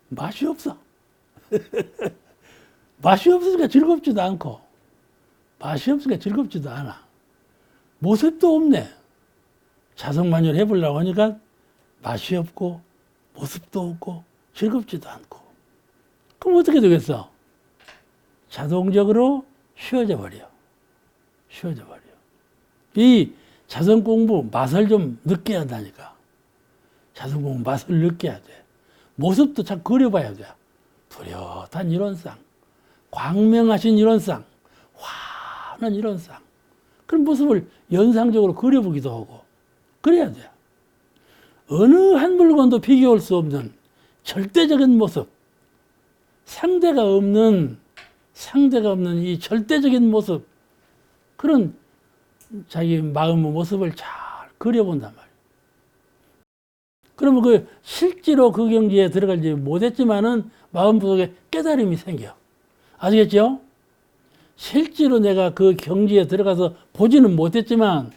맛이 없어. 맛이 없으니까 즐겁지도 않고, 맛이 없으니까 즐겁지도 않아. 모습도 없네. 자성반조를 해보려고 하니까 맛이 없고, 모습도 없고, 즐겁지도 않고. 그럼 어떻게 되겠어? 자동적으로 쉬워져 버려. 쉬워져 버려. 이 자성 공부 맛을 좀 느껴야 한다니까. 자성 공부 맛을 느껴야 돼. 모습도 참 그려봐야 돼. 뚜렷한 이론상, 광명하신 이론상, 환한 이론상. 그런 모습을 연상적으로 그려보기도 하고. 그래야 돼. 어느 한 물건도 비교할 수 없는 절대적인 모습. 상대가 없는 이 절대적인 모습. 그런 자기 마음의 모습을 잘 그려본단 말이에요. 그러면 그 실제로 그 경지에 들어가지 못했지만은 마음속에 깨달음이 생겨. 아시겠죠? 실제로 내가 그 경지에 들어가서 보지는 못했지만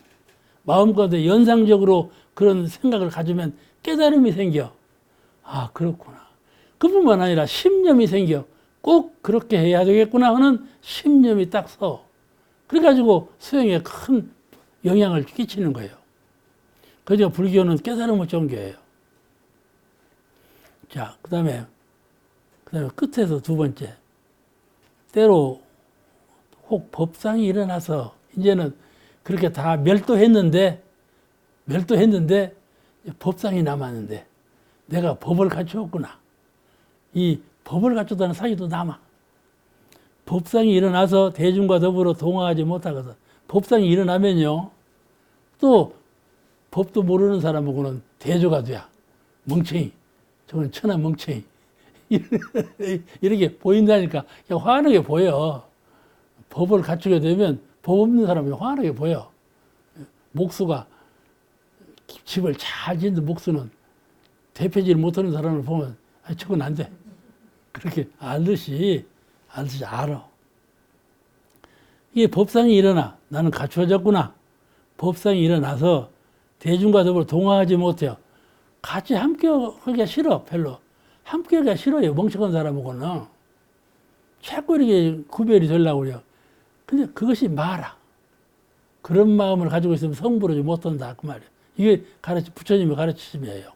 마음 가운데 연상적으로 그런 생각을 가지면 깨달음이 생겨. 아, 그렇구나. 그뿐만 아니라 심념이 생겨. 꼭 그렇게 해야 되겠구나 하는 심념이 딱 서. 그래가지고 수행에 큰 영향을 끼치는 거예요. 그래서 불교는 깨달음의 종교예요. 자, 그 다음에 끝에서 두 번째. 때로 혹 법상이 일어나서 이제는 그렇게 다 멸도했는데 법상이 남았는데 내가 법을 갖추었구나. 이 법을 갖추다는 사기도 남아. 법상이 일어나서 대중과 더불어 동화하지 못하거든. 법상이 일어나면요. 또 법도 모르는 사람하고는 대조가 돼야. 멍청이. 저건 천하 멍청이. 이렇게 보인다니까 환하게 보여. 법을 갖추게 되면 법 없는 사람이 환하게 보여. 목수가 집을 잘 짓는 목수는 대표질 못하는 사람을 보면 저건 안 돼. 그렇게 알듯이 알아. 이게 법상이 일어나. 나는 갖추어졌구나. 법상이 일어나서 대중과 더불어 동화하지 못해요. 같이 함께하기가 싫어. 별로. 함께하기가 싫어요. 멍청한 사람하고는. 자꾸 이렇게 구별이 되려고 그래요. 근데 그것이 마라. 그런 마음을 가지고 있으면 성부르지 못한다 그 말이에요. 이게 부처님의 가르치심이에요.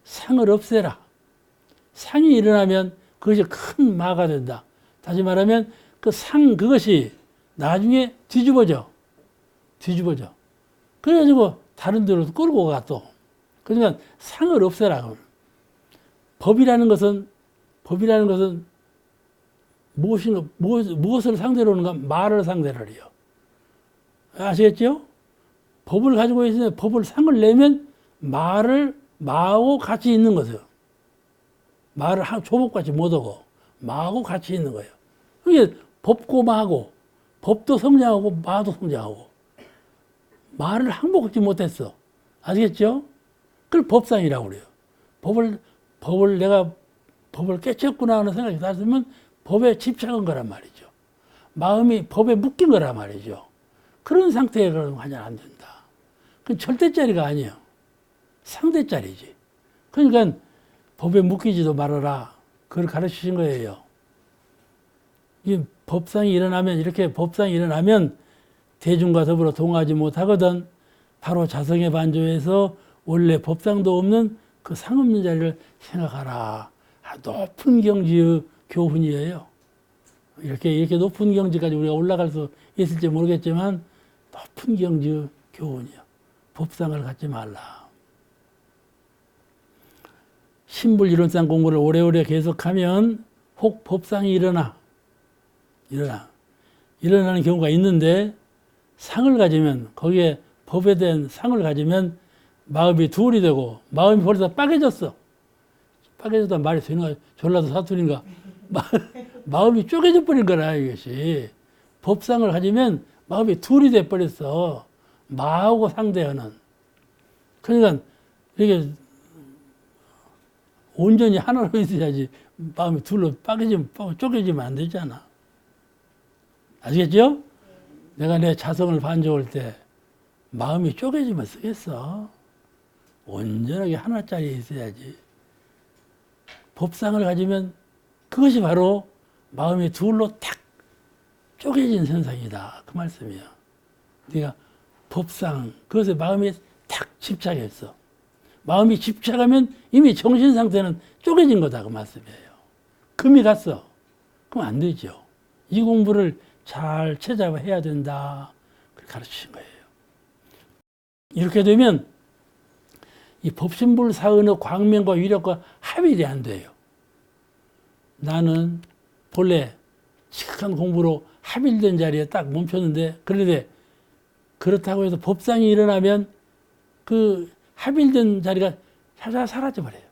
상을 없애라. 상이 일어나면 그것이 큰 마가 된다. 다시 말하면 그 상 그것이 나중에 뒤집어져. 그래가지고 다른 데로 끌고 가 또. 그러니까 상을 없애라. 법이라는 것은 무엇을 상대로 하는가? 말을 상대로 해요. 아시겠죠? 법을 가지고 있으면 법을 상을 내면 마하고 같이 있는 거죠. 말을 조법같이 못하고 마하고 같이 있는 거예요. 그게 법고 마하고 법도 성장하고 마도 성장하고 말을 항복하지 못했어. 아시겠죠? 그걸 법상이라고 그래요. 내가 법을 깨쳤구나 하는 생각이 들면 법에 집착한 거란 말이죠. 마음이 법에 묶인 거란 말이죠. 그런 상태에 하면 안 된다. 그건 절대짜리가 아니에요. 상대짜리지. 그러니까 법에 묶이지도 말아라. 그걸 가르치신 거예요. 이 법상이 일어나면 대중과 더불어 동하지 못하거든 바로 자성의 반조에서 원래 법상도 없는 그 상 없는 자리를 생각하라. 높은 경지의 교훈이에요. 이렇게 높은 경지까지 우리가 올라갈 수 있을지 모르겠지만 높은 경지의 교훈이요. 법상을 갖지 말라. 신불이론상 공부를 오래오래 계속하면 혹 법상이 일어나는 경우가 있는데 상을 가지면 거기에 법에 대한 상을 가지면 마음이 둘이 되고 마음이 벌써 빠개졌어. 빠개졌다 말이 되는 거야. 전라도 사투리인가. 마음이 쪼개져 버린 거라 이것이. 법상을 가지면 마음이 둘이 돼 버렸어. 마하고 상대하는. 그러니까 이게 온전히 하나로 있어야지 마음이 둘로 쪼개지면 안 되잖아. 아시겠죠? 내가 내 자성을 반조할 때 마음이 쪼개지면 쓰겠어. 온전하게 하나짜리 있어야지. 법상을 가지면 그것이 바로 마음이 둘로 탁 쪼개진 현상이다. 그 말씀이야. 네가 법상, 그것에 마음이 탁 집착했어. 마음이 집착하면 이미 정신 상태는 쪼개진 거다. 그 말씀이에요. 금이 갔어. 그럼 안 되죠. 이 공부를 잘 찾아봐 해야 된다. 그렇게 가르치신 거예요. 이렇게 되면 이 법신불사은의 광명과 위력과 합일이 안 돼요. 나는 본래 지극한 공부로 합일된 자리에 딱 멈췄는데 그런데 그렇다고 해서 법상이 일어나면 그 합일된 자리가 사라져버려요.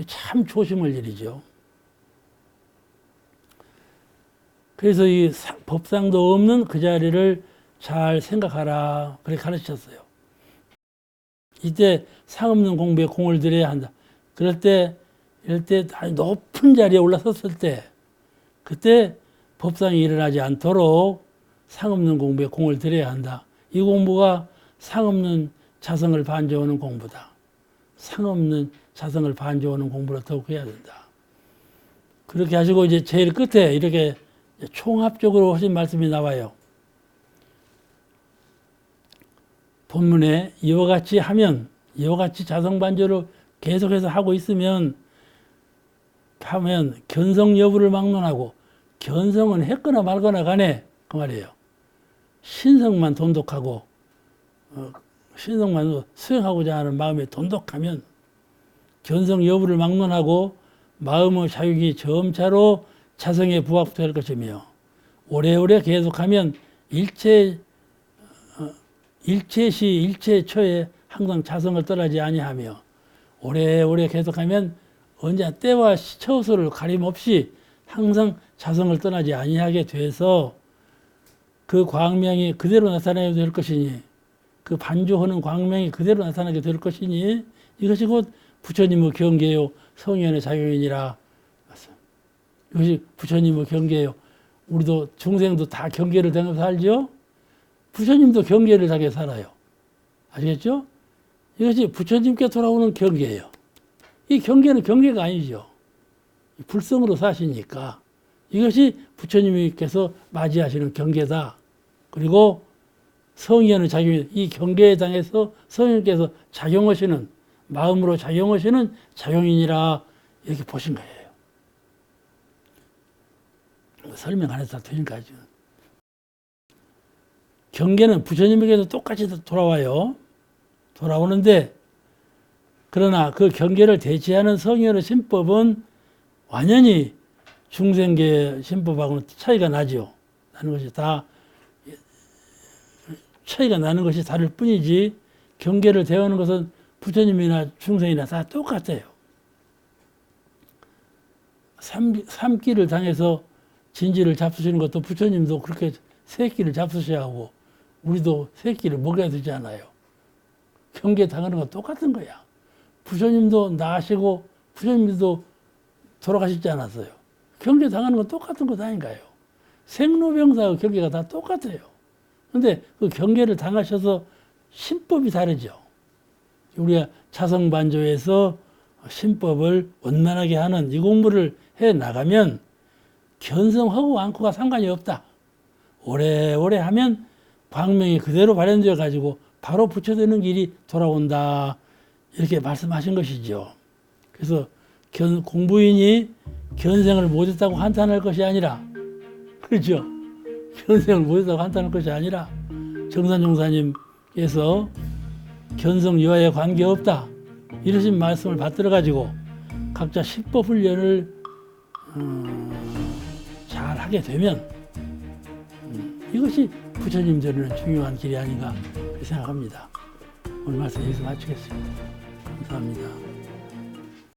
참 조심할 일이죠. 그래서 이 법상도 없는 그 자리를 잘 생각하라. 그렇게 가르치셨어요. 이때 상 없는 공부에 공을 들여야 한다. 이럴 때 높은 자리에 올라섰을 때, 그때 법상이 일어나지 않도록 상 없는 공부에 공을 들여야 한다. 이 공부가 상 없는 자성을 반조하는 공부다. 상 없는 자성을 반조하는 공부를 더욱 해야 된다. 그렇게 하시고 이제 제일 끝에 이렇게 총합적으로 하신 말씀이 나와요. 본문에 이와 같이 자성 반조를 계속해서 하고 있으면 견성 여부를 막론하고, 견성은 했거나 말거나 간에 그 말이에요. 신성만 돈독하고 신성만 수행하고자 하는 마음이 돈독하면 견성 여부를 막론하고 마음의 자육이 점차로 자성에 부합될 것이며, 오래오래 계속하면 일체시 일체처에 항상 자성을 떠나지 아니하며, 오래오래 계속하면 언제나 때와 처소를 가림없이 항상 자성을 떠나지 아니하게 돼서 그 광명이 그대로 나타나게 될 것이니, 그 반조하는 광명이 그대로 나타나게 될 것이니, 이것이 곧 부처님의 경계요 성현의 작용이니라. 이것이 부처님의 경계요. 우리도 중생도 다 경계를 당해서 살죠. 부처님도 경계를 당해 살아요. 아시겠죠? 이것이 부처님께 돌아오는 경계예요. 이 경계는 경계가 아니죠. 불성으로 사시니까 이것이 부처님께서 맞이하시는 경계다. 그리고 성의하는 작용이 이 경계에 당해서 성령께서 작용하시는 마음으로 작용하시는 작용이니라 이렇게 보신 거예요. 설명 안 해도 다 되니까 지금. 경계는 부처님에게도 똑같이 돌아와요. 돌아오는데 그러나 그 경계를 대체하는 성현의 신법은 완전히 중생계 신법하고는 차이가 나죠. 나는 것이 다 차이가 나는 것이 다를 뿐이지 경계를 대하는 것은 부처님이나 중생이나 다 똑같아요. 삼기를 당해서 진지를 잡수시는 것도 부처님도 그렇게 새끼를 잡수셔야 하고 우리도 새끼를 먹여야 되지 않아요. 경계 당하는 건 똑같은 거야. 부처님도 나시고 부처님도 돌아가시지 않았어요. 경계 당하는 건 똑같은 것 아닌가요? 생로병사의 경계가 다 똑같아요. 근데 그 경계를 당하셔서 신법이 다르죠. 우리가 자성반조에서 신법을 원만하게 하는 이 공부를 해 나가면 견성하고 않고가 상관이 없다. 오래오래 하면 광명이 그대로 발현되어 가지고 바로 부처되는 길이 돌아온다. 이렇게 말씀하신 것이죠. 그래서 공부인이 견생을 못했다고 한탄할 것이 아니라, 그렇죠? 견생을 못했다고 한탄할 것이 아니라 정산종사님께서 견성 여하에 관계없다 이러신 말씀을 받들어 가지고 각자 식법 훈련을 잘 하게 되면 이것이 부처님들은 중요한 길이 아닌가 그렇게 생각합니다. 오늘 말씀 여기서 마치겠습니다. 감사합니다.